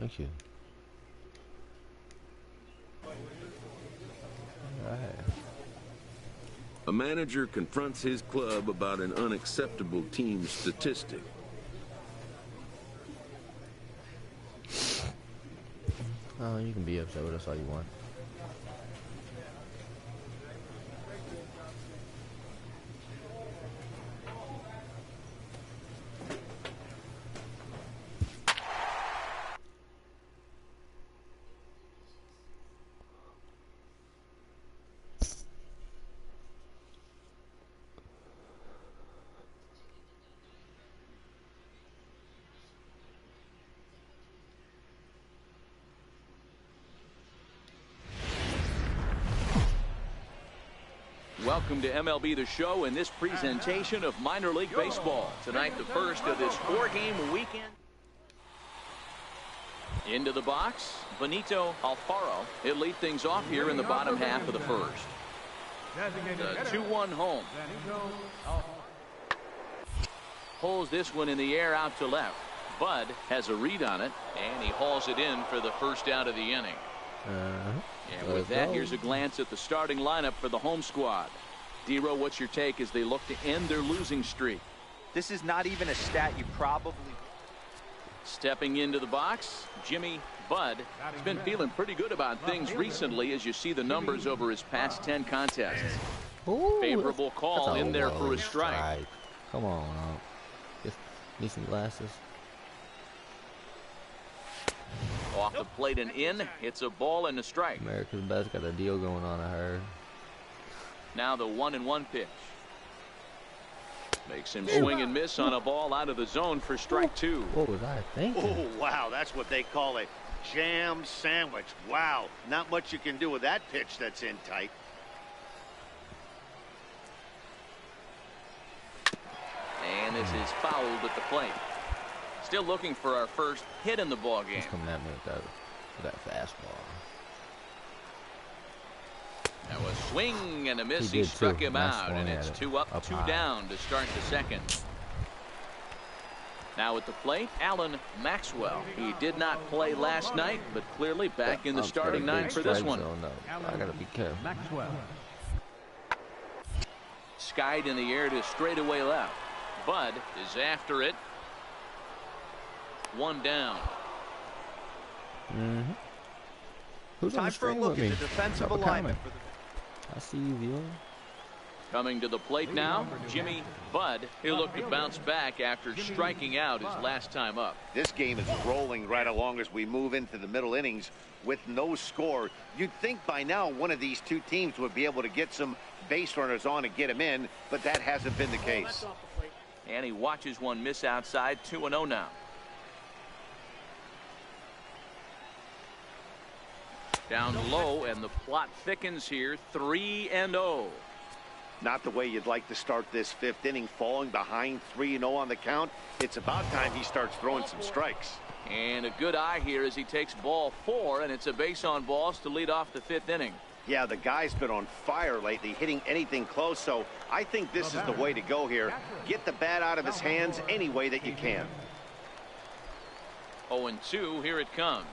Thank you. All right. A manager confronts his club about an unacceptable team statistic. Oh, you can be upset with us all you want. Welcome to MLB The Show and this presentation of minor league baseball. Tonight, the first of this 4-game weekend. Into the box, Benito Alfaro. He'll lead things off here in the bottom half of the first. The 2-1 home. Pulls this one in the air out to left. Bud has a read on it, and he hauls it in for the first out of the inning. And with that, here's a glance at the starting lineup for the home squad. Dero, what's your take as they look to end their losing streak? This is not even a stat you probably... Stepping into the box, Jimmy Bud has been feeling pretty good about things recently as you see the numbers over his past 10 contests. Ooh, favorable call in there for a strike. Come on, just need some glasses. Off the plate and in. It's a ball and a strike. America's Best got a deal going on, I heard. Now the 1-1 pitch. Makes him swing and miss on a ball out of the zone for strike 2. What was I thinking? Oh, wow, that's what they call a jam sandwich. Wow, not much you can do with that pitch that's in tight. And this is fouled at the plate. Still looking for our first hit in the ball game. He's coming at me with that fastball. Now a swing and a miss. He struck him out, and it's 2 up, 2 down to start the second. Now at the plate, Alan Maxwell. He did not play last night, but clearly back in the starting 9 for this one. No, I gotta be careful. Maxwell. Skied in the air to straightaway left. Bud is after it. 1 down. Who's on Time the for a screen look with at me? the defensive Drop a alignment. comment. I see you, viewer. Coming to the plate now, Jimmy Bud. He'll look to bounce back after striking out his last time up. This game is rolling right along as we move into the middle innings with no score. You'd think by now one of these two teams would be able to get some base runners on and get him in, but that hasn't been the case. And he watches one miss outside. 2-0 now. Down low, and the plot thickens here. 3-0. Not the way you'd like to start this 5th inning, falling behind 3-0 on the count. It's about time he starts throwing some strikes. And a good eye here as he takes ball 4, and it's a base on balls to lead off the 5th inning. Yeah, the guy's been on fire lately, hitting anything close, so I think this is the way to go here. Get the bat out of his hands any way that you can. 0-2, here it comes.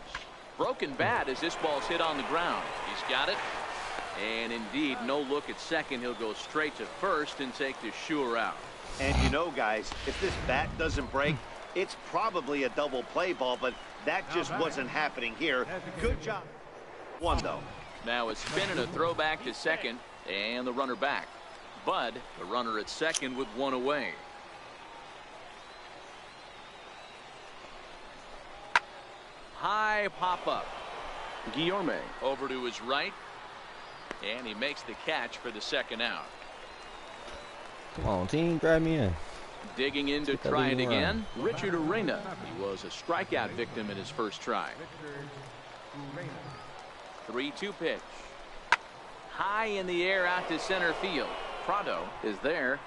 Broken bat as this ball's hit on the ground. He's got it. And indeed, no look at second. He'll go straight to first and take the sure out. And you know, guys, if this bat doesn't break, it's probably a double play ball, but that just wasn't happening here. Good job. 1, though. Now a spin and a throwback to second, and the runner back. Bud, the runner at second with 1 away. High pop-up. Guillorme over to his right, and he makes the catch for the second out. Come on, team, grab me in. Digging in to try it again, Richard Arena. He was a strikeout victim in his first try. 3-2 pitch. High in the air out to center field. Prado is there.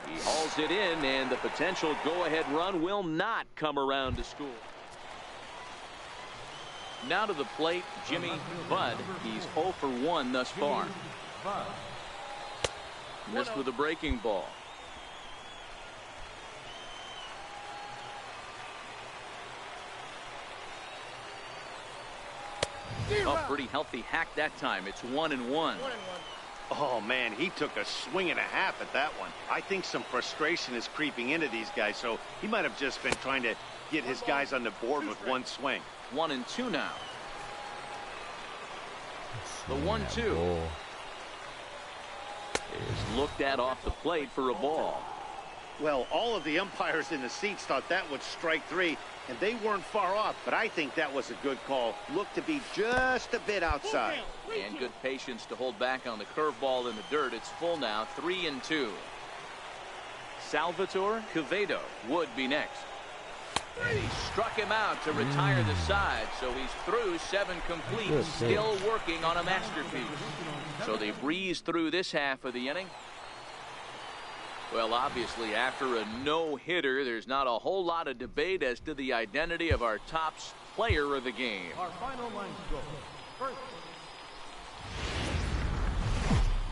He hauls it in, and the potential go-ahead run will not come around to score. Now to the plate, Jimmy Bud. He's 0 for 1 thus far. Missed with a breaking ball. Oh, pretty healthy hack that time. It's 1-1. Oh, man, he took a swing and a half at that one. I think some frustration is creeping into these guys, so he might have just been trying to get his guys on the board with one swing. 1-2 now. The 1-2 is looked at off the plate for a ball. Well, all of the umpires in the seats thought that was strike three, and they weren't far off, but I think that was a good call. Looked to be just a bit outside. And good patience to hold back on the curveball in the dirt. It's full now, 3-2. Salvatore Quevedo would be next. And he struck him out to retire the side, so he's through 7 complete, still working on a masterpiece. So they breeze through this half of the inning. Well, obviously, after a no-hitter, there's not a whole lot of debate as to the identity of our top player of the game. Our final line score. First.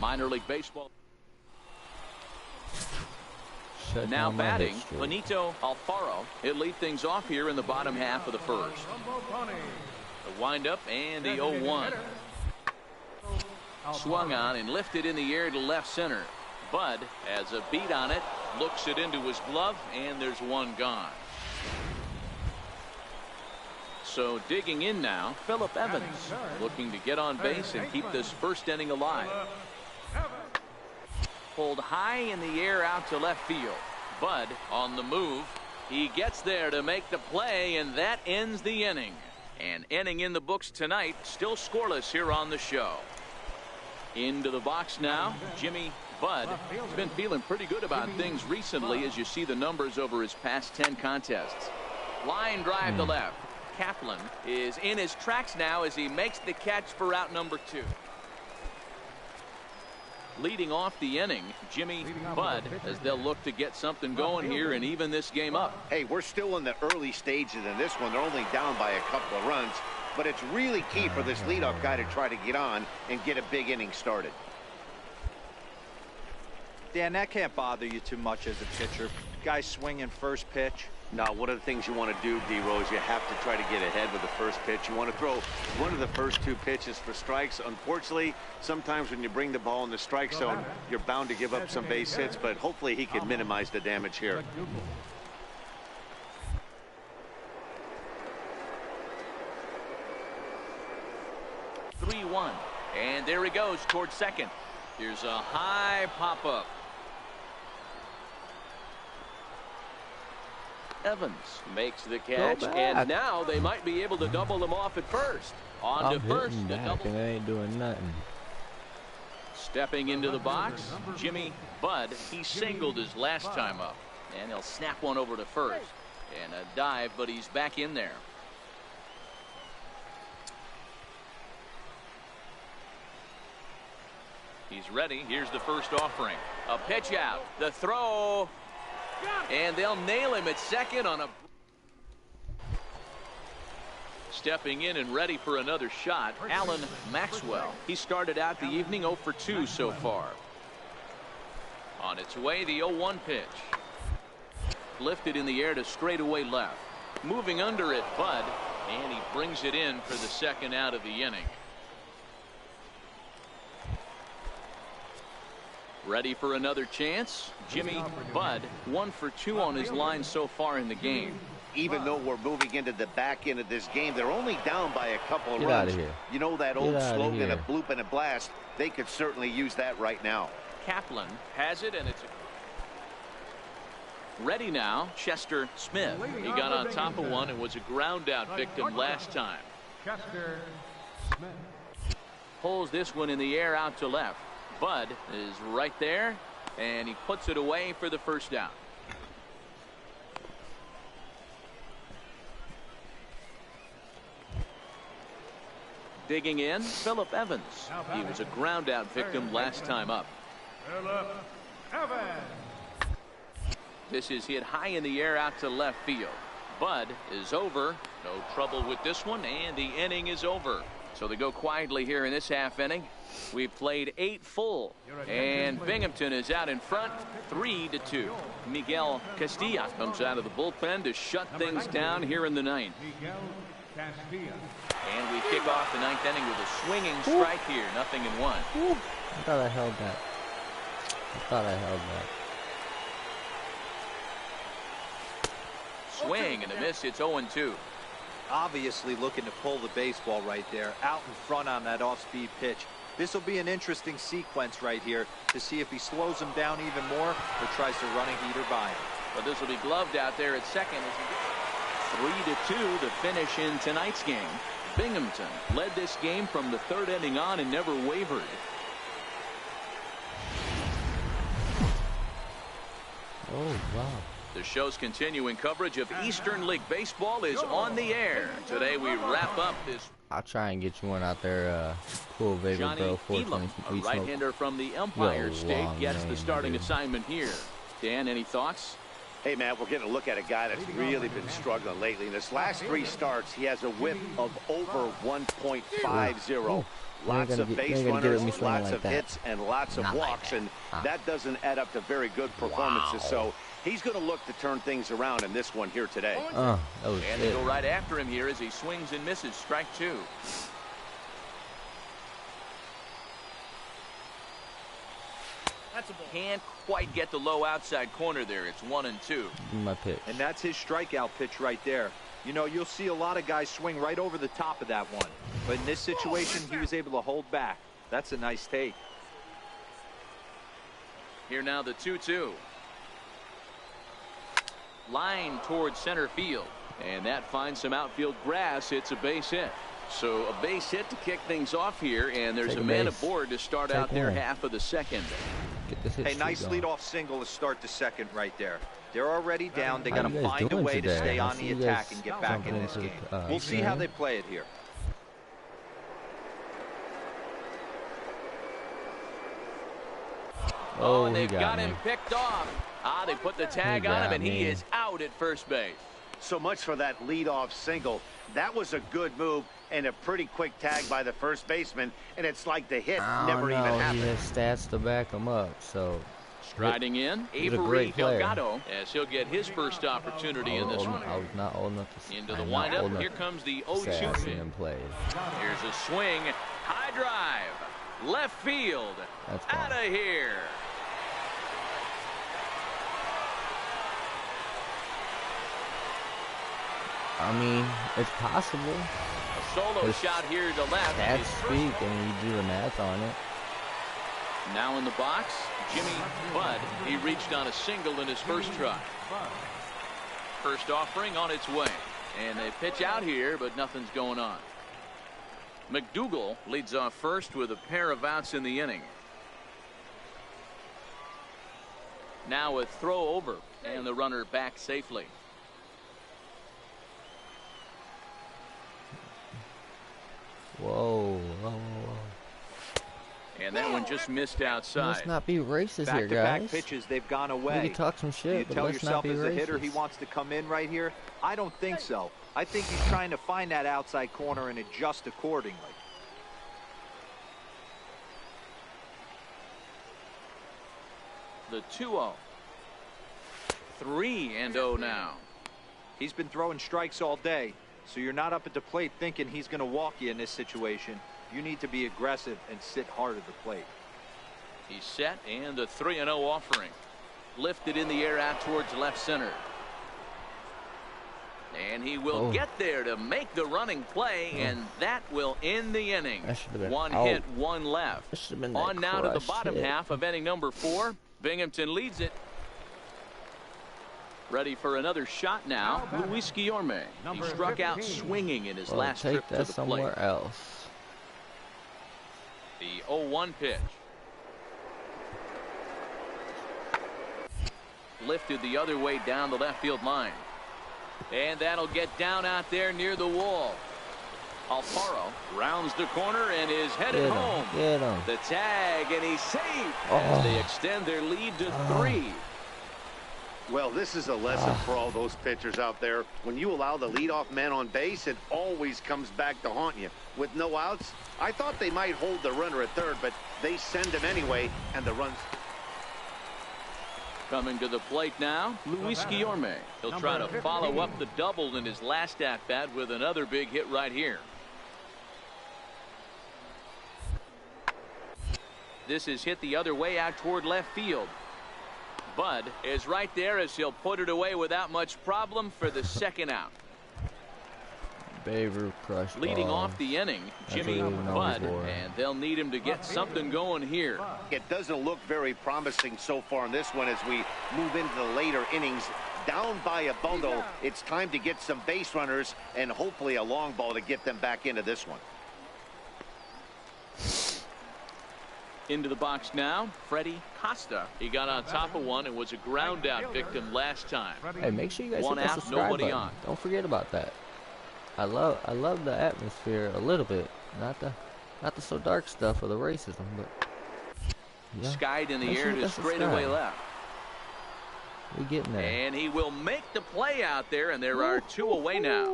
Minor League Baseball. Now batting, Benito Alfaro. He'll lead things off here in the bottom half of the first. The windup and the 0-1. Swung on and lifted in the air to left center. Bud has a beat on it, looks it into his glove, and there's one gone. So digging in now, Phillip Evans, looking to get on base and keep this first inning alive. Pulled high in the air out to left field. Bud on the move. He gets there to make the play, and that ends the inning. An inning in the books tonight, still scoreless here on the show. Into the box now, Jimmy Bud has been feeling pretty good about things recently as you see the numbers over his past 10 contests. Line drive to left. Kaplan is in his tracks now as he makes the catch for out number 2. Leading off the inning, Jimmy Bud, as they'll look to get something going here and even this game up. Hey, we're still in the early stages in this one. They're only down by a couple of runs, but it's really key for this leadoff guy to try to get on and get a big inning started. Dan, that can't bother you too much as a pitcher. Guy swinging first pitch. Now, one of the things you want to do, D-Rose, you have to try to get ahead with the first pitch. You want to throw one of the first 2 pitches for strikes. Unfortunately, sometimes when you bring the ball in the strike zone, you're bound to give up some base hits, but hopefully he can minimize the damage here. (3-1) and there he goes towards second. Here's a high pop-up. Evans makes the catch, and now they might be able to double them off at first. On to first. And they ain't doing nothing. Stepping into the box, Jimmy Bud. He singled his last time up, and he'll snap one over to first. And a dive, but he's back in there. He's ready. Here's the first offering. A pitch out. The throw. And they'll nail him at second on a... Stepping in and ready for another shot, Alan Maxwell. He started out the evening 0 for 2 so far. On its way, the 0-1 pitch. Lifted in the air to straightaway left. Moving under it, Bud, and he brings it in for the second out of the inning. Ready for another chance? Jimmy Bud, 1 for 2 on his line so far in the game. Even though we're moving into the back end of this game, they're only down by a couple of Get out runs. of here. You know that old slogan, a bloop and a blast? They could certainly use that right now. Kaplan has it, and it's ready now. Chester Smith. He got on top of one and was a ground out victim last time. Chester Smith. Pulls this one in the air out to left. Bud is right there, and he puts it away for the first down. Digging in, Phillip Evans. He was a ground out victim last time up. Phillip Evans. This is hit high in the air out to left field. Bud is over. No trouble with this one, and the inning is over. So they go quietly here in this half inning. We've played 8 full, and Binghamton is out in front 3-2. Miguel Castilla comes out of the bullpen to shut things down here in the 9th. Castilla. And we kick off the 9th inning with a swinging strike here. 0-1. I thought I held that. Swing and a miss. It's 0-2. Obviously looking to pull the baseball right there, out in front on that off-speed pitch. This will be an interesting sequence right here to see if he slows him down even more or tries to run a heater by him. But this will be gloved out there at second. 3-2 to finish in tonight's game. Binghamton led this game from the 3rd inning on and never wavered. Oh, wow. The show's continuing coverage of Eastern League Baseball is on the air. Today we wrap up this. I'll try and get you one out there, cool baby, Johnny bro. Elam, a right-hander from the Empire State, gets the starting assignment here. Dan, any thoughts? Hey, man, we're getting a look at a guy that's really been struggling lately. In his last 3 starts, he has a whip of over 1.50. Lots of base runners, lots of hits, and lots of walks, and that doesn't add up to very good performances. So he's going to look to turn things around in this one here today. That was And they go right after him here as he swings and misses. Strike 2. Can't quite get the low outside corner there. It's 1-2. my pitch. And that's his strikeout pitch right there. You know, you'll see a lot of guys swing right over the top of that one. But in this situation, he was able to hold back. That's a nice take. Here now the 2-2. Line towards center field. And that finds some outfield grass. It's a base hit. So a base hit to kick things off here. And there's a man aboard to start out their half of the 2nd. Get this hit Hey, nice going. leadoff single to start the 2nd right there. They're already down. They got to find a way to stay on the attack and get back in this game. We'll see how they play it here. Oh, and they've got him picked off. They put the tag on him, and he is out at first base. So much for that leadoff single. That was a good move and a pretty quick tag by the first baseman, and it's like the hit never even happened. He has stats to back him up, so. Striding in, Avery Delgado, as he'll get his first opportunity in this one. I was not old enough to see. Into the windup, here comes the 0-2 pitch. Here's a swing, high drive, left field, out of here. I mean, it's possible. A solo shot here to left. Stats speak, and you do the math on it. Now in the box, Jimmy Budd. He reached on a single in his first try. First offering on its way. And they pitch out here, but nothing's going on. McDougal leads off first with a pair of outs in the inning. Now a throw over, and the runner back safely. Whoa. And that one just missed outside. Let's not be racist here, guys. Back-to-back pitches, they've gone away. We can talk some shit, Do you but tell let's not yourself be as a racist. hitter he wants to come in right here? I don't think so. I think he's trying to find that outside corner and adjust accordingly. The 2-0. 3-0 now. He's been throwing strikes all day, so you're not up at the plate thinking he's going to walk you in this situation. You need to be aggressive and sit hard at the plate. He's set, and the 3-0 offering. Lifted in the air out towards left center. And he will get there to make the running play, and that will end the inning. One hit, one left. On now to the bottom half of inning number 4. Binghamton leads it. Ready for another shot now, Luis Guillorme. He struck out swinging in his last trip to the plate. Somewhere else. The 0-1 pitch. Lifted the other way down the left field line. And that'll get down out there near the wall. Alfaro rounds the corner and is headed home. The tag, and he's safe as they extend their lead to 3. Well, this is a lesson for all those pitchers out there. When you allow the leadoff man on base, it always comes back to haunt you. With no outs, I thought they might hold the runner at third, but they send him anyway, and the runs. Coming to the plate now, Luis Guillorme. He'll try to follow up the double in his last at-bat with another big hit right here. This is hit the other way out toward left field. Bud is right there as he'll put it away without much problem for the second out. Babe Ruth crush Leading ball. off the inning, Jimmy Bud, and they'll need him to get something going here. It doesn't look very promising so far in this one as we move into the later innings. Down by a bundle, it's time to get some base runners and hopefully a long ball to get them back into this one. Into the box now, Freddie Costa. He got on top of one and was a ground out victim last time. Hey, make sure you guys One hit the out, subscribe nobody button. on. Don't forget about that. I love the atmosphere a little bit, not the so dark stuff of the racism, but yeah. Skied in the Make sure air you to hit the straightaway subscribe. left. We getting there. And he will make the play out there, and there are two away now.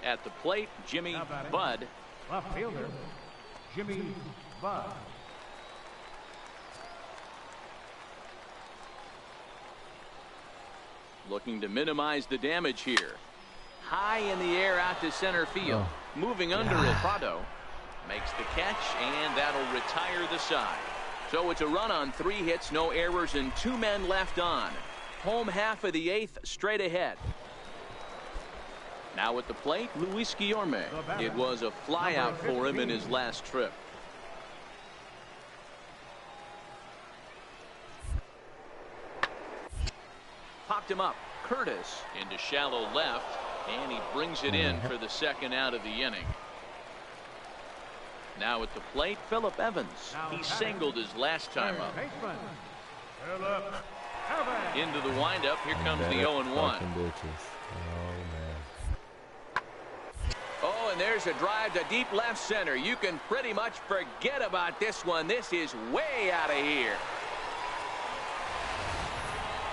At the plate, Jimmy Bud. Left fielder, Jimmy Bud. Looking to minimize the damage here. High in the air out to center field. Moving under it. Prado makes the catch, and that'll retire the side. So it's a run on 3 hits, no errors, and 2 men left on. Home half of the 8th, straight ahead. Now at the plate, Luis Guillorme. It was a flyout for him in his last trip. Popped him up. Curtis into shallow left, and he brings it in for the second out of the inning. Now at the plate, Phillip Evans. He singled his last time up. Phillip Evans. Into the windup. Here comes the 0-1. Oh, and there's a drive to deep left center. You can pretty much forget about this one. This is way out of here.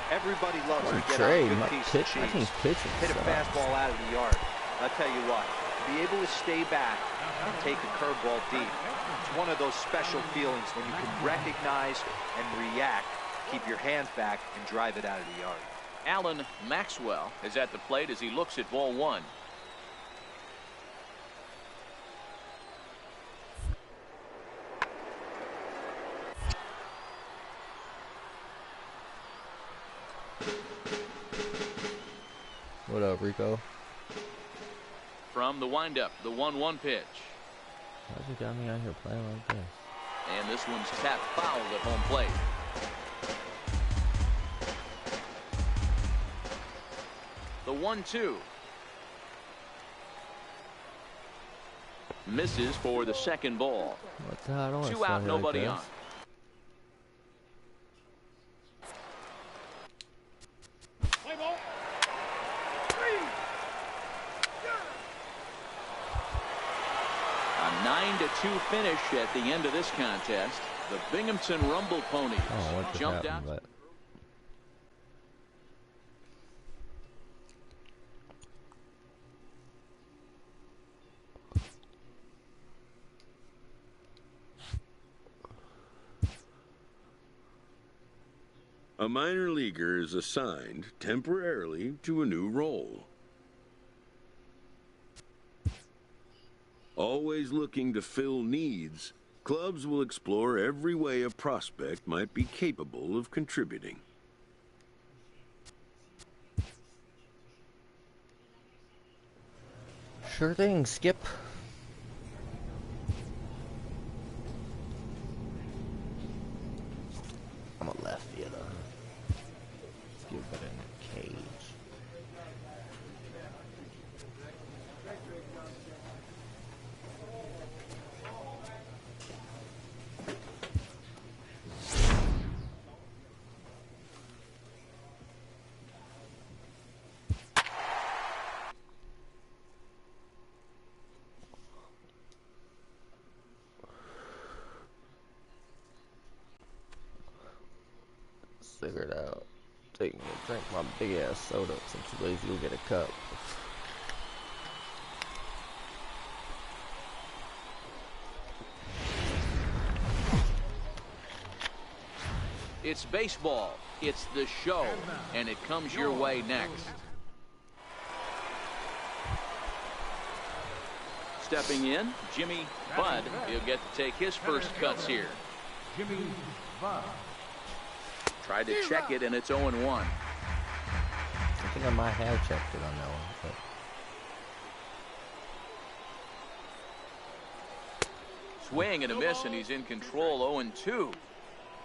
Everybody loves to get Trade. a good piece of I think cheese. pitching Hit a sucks. fastball out of the yard. I'll tell you what, to be able to stay back and take a curveball deep, it's one of those special feelings when you can recognize and react, keep your hands back, and drive it out of the yard. Alan Maxwell is at the plate as he looks at ball 1. What up, Rico? From the windup, the 1-1 pitch. Why'd you got me out here playing like this? And this one's tapped foul at home plate. The 1-2. Misses for the second ball. What the hell? I don't wanna 2 stand out, here like nobody this. on. A 9-2 finish at the end of this contest. The Binghamton Rumble Ponies Oh, what just jumped happened? out. But A minor leaguer is assigned temporarily to a new role. Always looking to fill needs, clubs will explore every way a prospect might be capable of contributing. sure thing, Skip. I'm a left fielder. Let's get better in the cage. Figure it out. Taking a drink my big ass soda since you lazy go get a cup. It's baseball. It's the show. And it comes your way next. Stepping in, Jimmy Budd. He'll get to take his first cuts here. Jimmy Budd. Tried to check it, and it's 0-1. I think I might have checked it on that one. But... Swing and a miss, and he's in control. 0-2.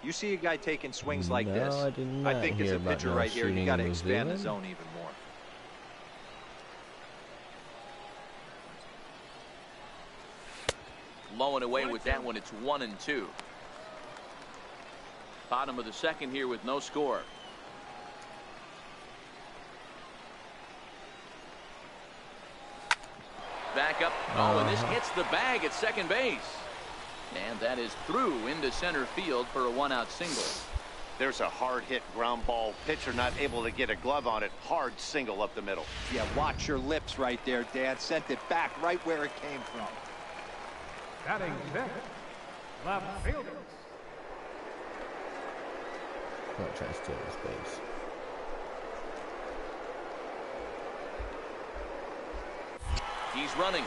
You see a guy taking swings like this. I did not I think as hear a about pitcher no right here, you shooting got to in New expand the Zealand. zone even more. Low and away with that one. It's 1-2. Bottom of the second here with no score. Back up. Oh, and this hits the bag at second base. And that is through into center field for a one-out single. There's a hard hit ground ball. Pitcher not able to get a glove on it. Hard single up the middle. Yeah, watch your lips right there, Dad. Sent it back right where it came from. Batting sixth, left fielder. Don't try to steal this base. He's running.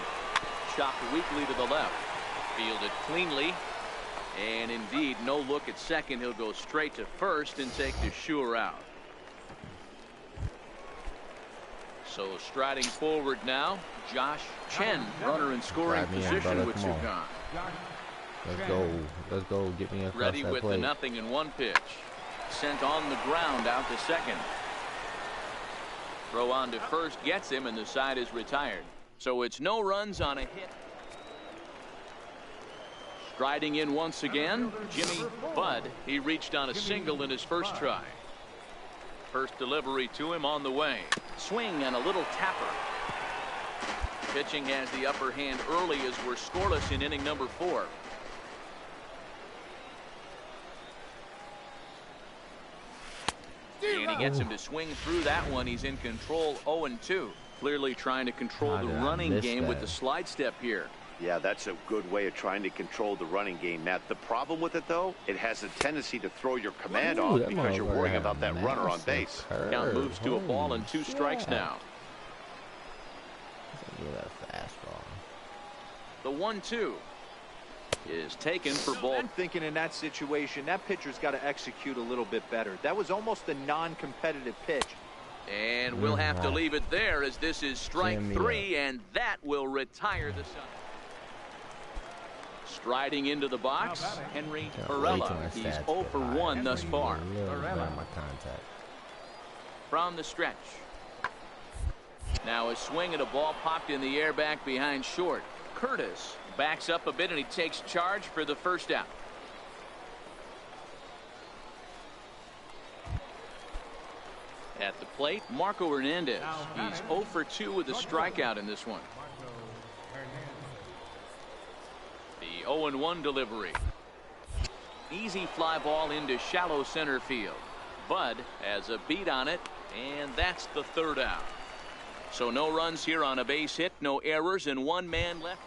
Chopped weakly to the left. Fielded cleanly. And indeed, no look at second. He'll go straight to first and take the sure out. So striding forward now, Josh Chen, runner in scoring position with two gone. Let's go. Let's go. Get me across Ready that with plate. the 0-1 pitch. Sent on the ground out to second. Throw on to first gets him, and the side is retired. So it's no runs on a hit. Striding in once again, Jimmy Budd. He reached on a single in his first try. First delivery to him on the way. Swing and a little tapper. Pitching has the upper hand early as we're scoreless in inning number 4. And he gets him to swing through that one. He's in control. 0-2. Clearly trying to control the running game with the slide step here. Yeah, that's a good way of trying to control the running game, Matt. The problem with it, though, it has a tendency to throw your command off because you're worrying about that runner on base. Count moves to a ball and 2 strikes now. That fastball. The 1-2 is taken for ball. I'm thinking in that situation, that pitcher's got to execute a little bit better. That was almost a non-competitive pitch. And we'll have to leave it there as this is strike 3, and that will retire the Sun. Striding into the box, Henry Varela. He's 0 for 1 thus far. From the stretch. Now a swing at a ball popped in the air back behind short. Curtis backs up a bit and he takes charge for the first out. At the plate, Marco Hernandez. He's 0 for 2 with a strikeout in this one. The 0-1 delivery. Easy fly ball into shallow center field. Bud has a beat on it, and that's the third out. So no runs here on a base hit, no errors, and 1 man left.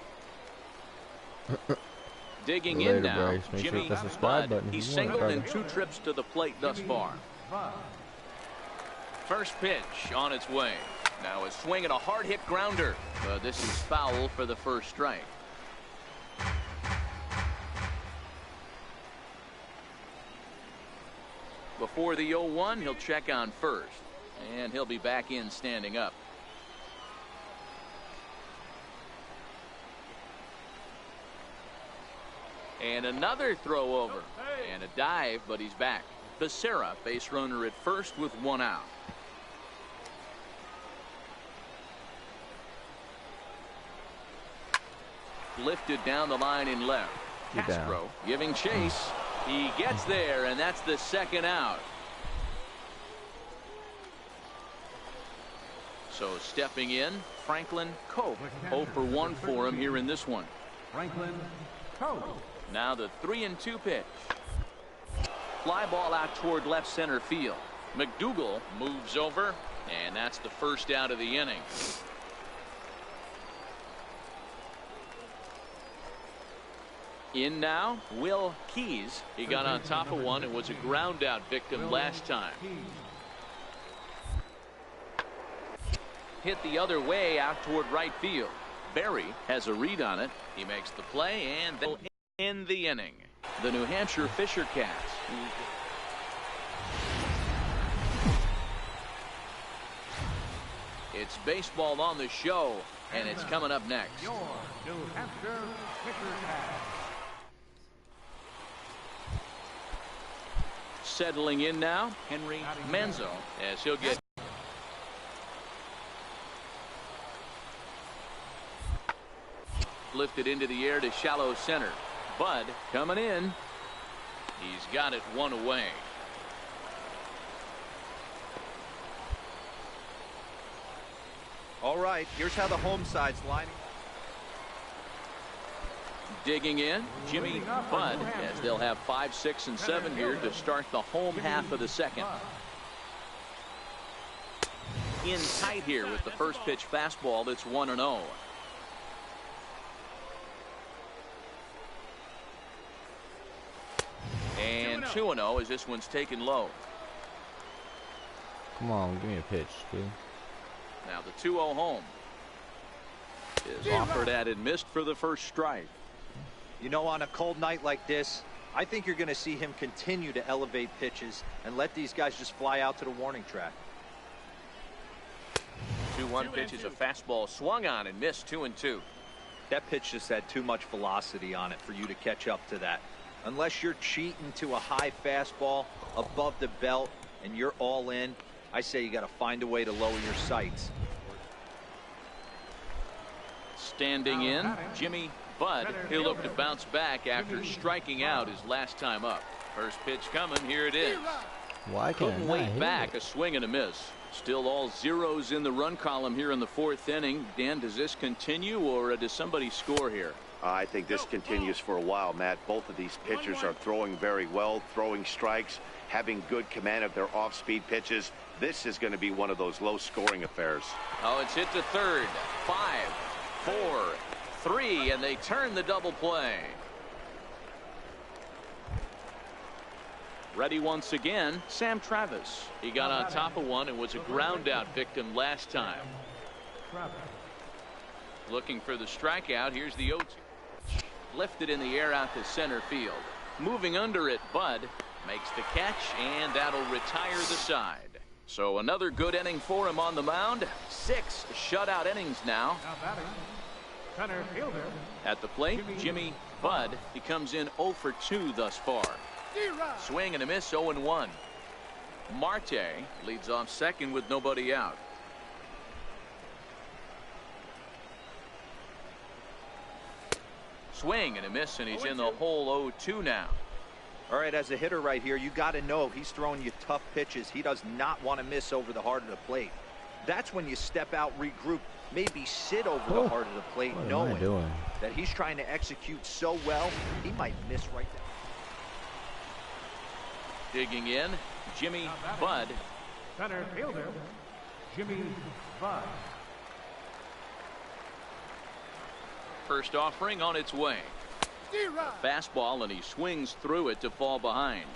Digging in now, Jimmy Budd. He's singled in 2 trips to the plate thus far. First pitch on its way. Now a swing and a hard hit grounder. This is foul for the first strike. Before the 0-1, he'll check on first. And he'll be back in standing up. And another throw over. And a dive, but he's back. Becerra, base runner at first with 1 out. Lifted down the line in left. Castro giving chase. He gets there, and that's the second out. So stepping in, Franklin Cope. 0 for 1 for him here in this one. Franklin Cope. Now the 3-2 pitch. Fly ball out toward left center field. McDougal moves over, and that's the first out of the inning. In now, Will Keys. He got on top of one and was a ground out victim last time. Hit the other way out toward right field. Barry has a read on it. He makes the play and they'll end the inning. The New Hampshire Fisher Cats. It's baseball on the show, and it's coming up next. Your New Hampshire Fisher Cats. Settling in now, Henry Manzo, as he'll get lifted into the air to shallow center. Bud coming in. He's got it one away. All right, here's how the home side's lining. Digging in, Jimmy Bud, as they'll have 5, 6, and 7 here to start the home half of the second. In tight here with the first pitch fastball that's 1-0. And 2-0 as this one's taken low. Come on, give me a pitch, dude. Now the 2-0 home is offered at and missed for the first strike. You know, on a cold night like this, I think you're going to see him continue to elevate pitches and let these guys just fly out to the warning track. 2-1 pitch is a fastball swung on and missed. 2-2. That pitch just had too much velocity on it for you to catch up to that. Unless you're cheating to a high fastball above the belt and you're all in, I say you got to find a way to lower your sights. Standing in, Jimmy Bud. He'll look to bounce back after striking out his last time up. First pitch coming. Here it is. Why can't Couldn't wait back. A swing and a miss. Still all zeros in the run column here in the 4th inning. Dan, does this continue or does somebody score here? I think this continues for a while, Matt. Both of these pitchers are throwing very well, throwing strikes, having good command of their off-speed pitches. This is going to be one of those low-scoring affairs. Oh, it's hit to third. 5, 4, 3, and they turn the double play. Ready once again, Sam Travis. He got on top of one and was a ground out victim last time. Looking for the strikeout. Here's the 0-2. Lifted in the air out to center field. Moving under it, Bud makes the catch, and that'll retire the side. So another good inning for him on the mound. 6 shutout innings now. Now batting, center fielder. At the plate, Jimmy Bud. He comes in 0 for 2 thus far. Swing and a miss, 0-1. Marte leads off second with nobody out. Swing and a miss, and he's in the hole 0-2 now. All right, as a hitter right here, you got to know he's throwing you tough pitches. He does not want to miss over the heart of the plate. That's when you step out, regroup, maybe sit over the heart of the plate, knowing that he's trying to execute so well, he might miss right there. Digging in, Jimmy Bud. Center fielder, Jimmy Bud. First offering on its way. Fastball, and he swings through it to fall behind.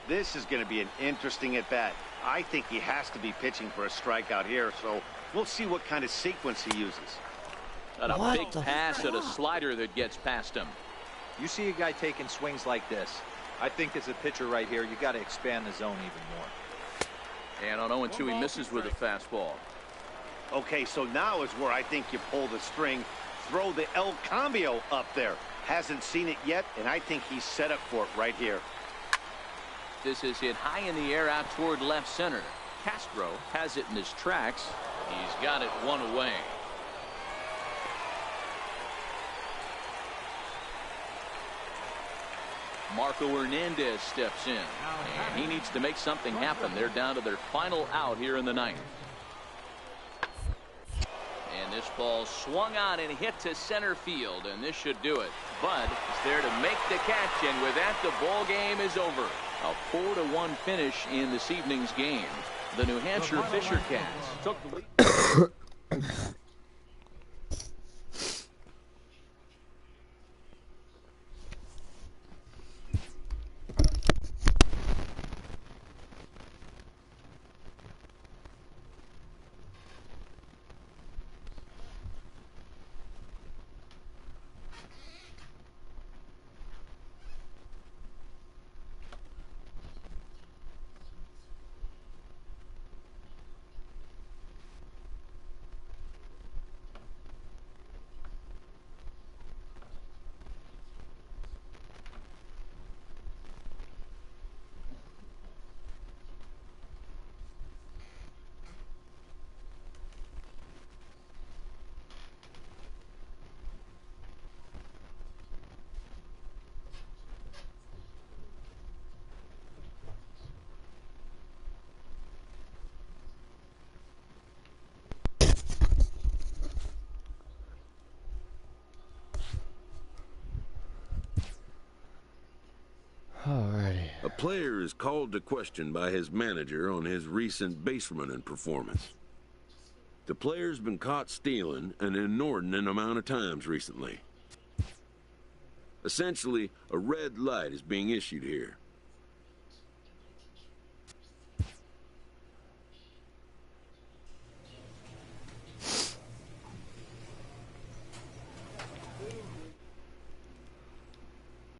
This is going to be an interesting at-bat. I think he has to be pitching for a strikeout here, so we'll see what kind of sequence he uses. And a big pass at a slider that gets past him. You see a guy taking swings like this. I think as a pitcher right here, you got to expand the zone even more. And on 0-2, he misses with a fastball. Okay, so now is where I think you pull the string. Throw the El Cambio up there. Hasn't seen it yet, and I think he's set up for it right here. This is hit high in the air out toward left center. Castro has it in his tracks. He's got it one away. Marco Hernandez steps in, and he needs to make something happen. They're down to their final out here in the ninth. And this ball swung on and hit to center field, and this should do it. Bud is there to make the catch, and with that, the ball game is over. A 4-1 finish in this evening's game. The New Hampshire Fisher Cats took the lead. is called to question by his manager on his recent base running performance. The player's been caught stealing an inordinate amount of times recently. Essentially, a red light is being issued here.